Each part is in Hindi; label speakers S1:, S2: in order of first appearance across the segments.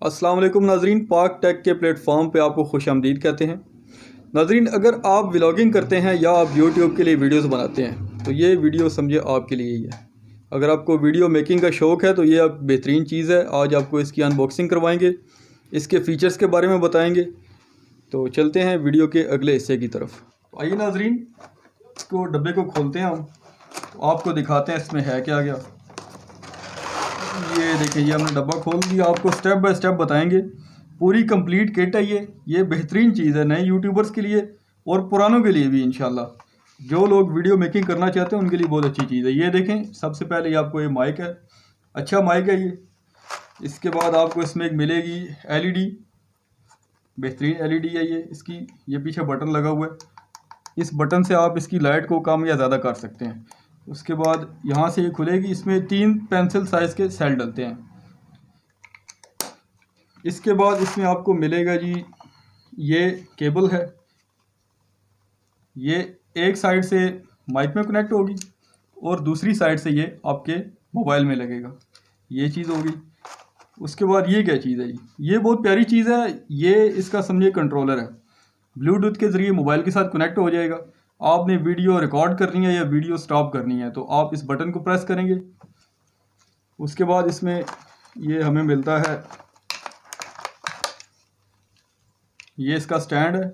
S1: अस्सलाम वालेकुम नाजरीन, पाक टेक के प्लेटफॉर्म पे आपको खुश आमदीद कहते हैं। नाजरीन, अगर आप व्लॉगिंग करते हैं या आप यूट्यूब के लिए वीडियोस बनाते हैं तो ये वीडियो समझे आपके लिए ही है। अगर आपको वीडियो मेकिंग का शौक़ है तो ये आप बेहतरीन चीज़ है। आज आपको इसकी अनबॉक्सिंग करवाएंगे, इसके फ़ीचर्स के बारे में बताएंगे। तो चलते हैं वीडियो के अगले हिस्से की तरफ। तो आइए नाजरीन, इसको डब्बे को खोलते हैं हम, तो आपको दिखाते हैं इसमें है क्या क्या। ये देखिए, ये हमने डब्बा खोल दिया, आपको स्टेप बाय स्टेप बताएंगे। पूरी कंप्लीट किट है ये बेहतरीन चीज़ है नए यूट्यूबर्स के लिए और पुरानों के लिए भी इंशाल्लाह। जो लोग वीडियो मेकिंग करना चाहते हैं उनके लिए बहुत अच्छी चीज़ है। ये देखें, सबसे पहले ये आपको ये माइक है, अच्छा माइक है ये। इसके बाद आपको इसमें एक मिलेगी LED, बेहतरीन LED है ये। इसकी ये पीछे बटन लगा हुआ है, इस बटन से आप इसकी लाइट को कम या ज़्यादा कर सकते हैं। उसके बाद यहाँ से ये खुलेगी, इसमें 3 पेंसिल साइज़ के सेल डलते हैं। इसके बाद इसमें आपको मिलेगा जी ये केबल है, ये एक साइड से माइक में कनेक्ट होगी और दूसरी साइड से ये आपके मोबाइल में लगेगा, ये चीज़ होगी। उसके बाद ये क्या चीज़ है जी, ये बहुत प्यारी चीज़ है। ये इसका समझिए कंट्रोलर है, ब्लूटूथ के ज़रिए मोबाइल के साथ कनेक्ट हो जाएगा। आपने वीडियो रिकॉर्ड करनी है या वीडियो स्टॉप करनी है तो आप इस बटन को प्रेस करेंगे। उसके बाद इसमें ये हमें मिलता है, ये इसका स्टैंड है,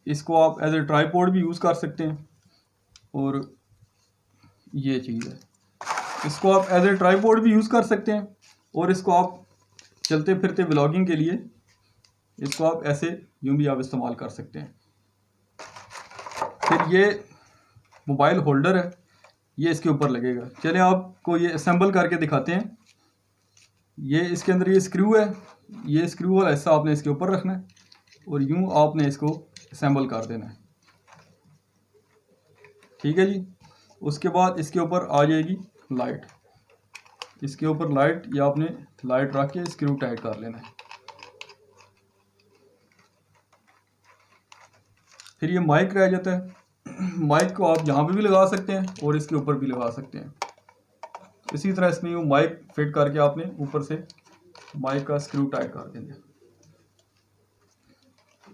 S1: इसको आप एज ए ट्राइपॉड भी यूज़ कर सकते हैं। और ये चीज़ है, इसको आप एज ए ट्राइपॉड भी यूज़ कर सकते हैं और इसको आप चलते फिरते व्लॉगिंग के लिए इसको आप ऐसे यूँ भी आप इस्तेमाल कर सकते हैं। फिर ये मोबाइल होल्डर है, ये इसके ऊपर लगेगा। चलिए आपको ये असेंबल करके दिखाते हैं। ये इसके अंदर ये स्क्रू है, ये स्क्रू वाला हिस्सा आपने इसके ऊपर रखना है और यूं आपने इसको असेंबल कर देना है, ठीक है जी। उसके बाद इसके ऊपर आ जाएगी लाइट, इसके ऊपर लाइट, या आपने लाइट रख के स्क्रू टाइट कर लेना है। फिर ये माइक रह जाता है, माइक को आप यहाँ पे भी लगा सकते हैं और इसके ऊपर भी लगा सकते हैं। इसी तरह इसमें वो माइक फिट करके आपने ऊपर से माइक का स्क्रू टाइट कर देंगे।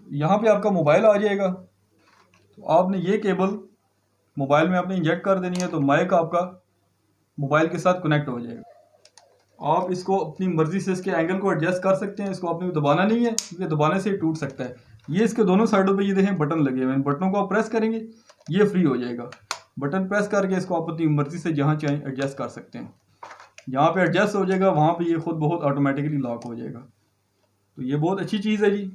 S1: यहाँ पे आपका मोबाइल आ जाएगा, तो आपने ये केबल मोबाइल में आपने इंजेक्ट कर देनी है, तो माइक आपका मोबाइल के साथ कनेक्ट हो जाएगा। आप इसको अपनी मर्जी से इसके एंगल को एडजस्ट कर सकते हैं। इसको आपने दबाना नहीं है क्योंकि दबाने से टूट सकता है। ये इसके दोनों साइडों पे ये देखें बटन लगे हुए हैं, बटनों को आप प्रेस करेंगे ये फ्री हो जाएगा। बटन प्रेस करके इसको आप अपनी मर्जी से जहाँ चाहें एडजस्ट कर सकते हैं। जहाँ पे एडजस्ट हो जाएगा वहाँ पे ये खुद बहुत ऑटोमेटिकली लॉक हो जाएगा। तो ये बहुत अच्छी चीज़ है जी।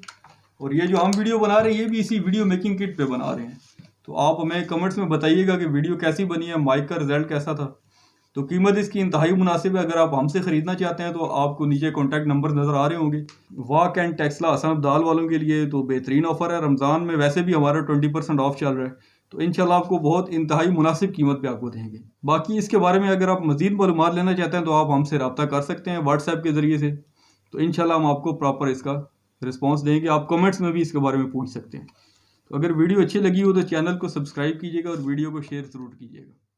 S1: और ये जो हम वीडियो बना रहे हैं ये भी इसी वीडियो मेकिंग किट पे बना रहे हैं। तो आप हमें कमेंट्स में बताइएगा कि वीडियो कैसी बनी है, माइक का रिजल्ट कैसा था। तो कीमत इसकी इंतहाई मुनासिब है। अगर आप हमसे ख़रीदना चाहते हैं तो आपको नीचे कॉन्टैक्ट नंबर नज़र आ रहे होंगे। वाक एंड टेक्सला हसन अब्दाल वालों के लिए तो बेहतरीन ऑफ़र है। रमज़ान में वैसे भी हमारा 20% ऑफ चल रहा है, तो इंशाल्लाह आपको बहुत इंतहाई मुनासिब कीमत पे आपको देंगे। बाकी इसके बारे में अगर आप मज़ीद मालूमात लेना चाहते हैं तो आप हमसे रब्ता कर सकते हैं व्हाट्सएप के ज़रिए से। तो इंशाल्लाह हम आपको प्रॉपर इसका रिस्पॉन्स देंगे। आप कमेंट्स में भी इसके बारे में पूछ सकते हैं। तो अगर वीडियो अच्छी लगी हो तो चैनल को सब्सक्राइब कीजिएगा और वीडियो को शेयर ज़रूर कीजिएगा।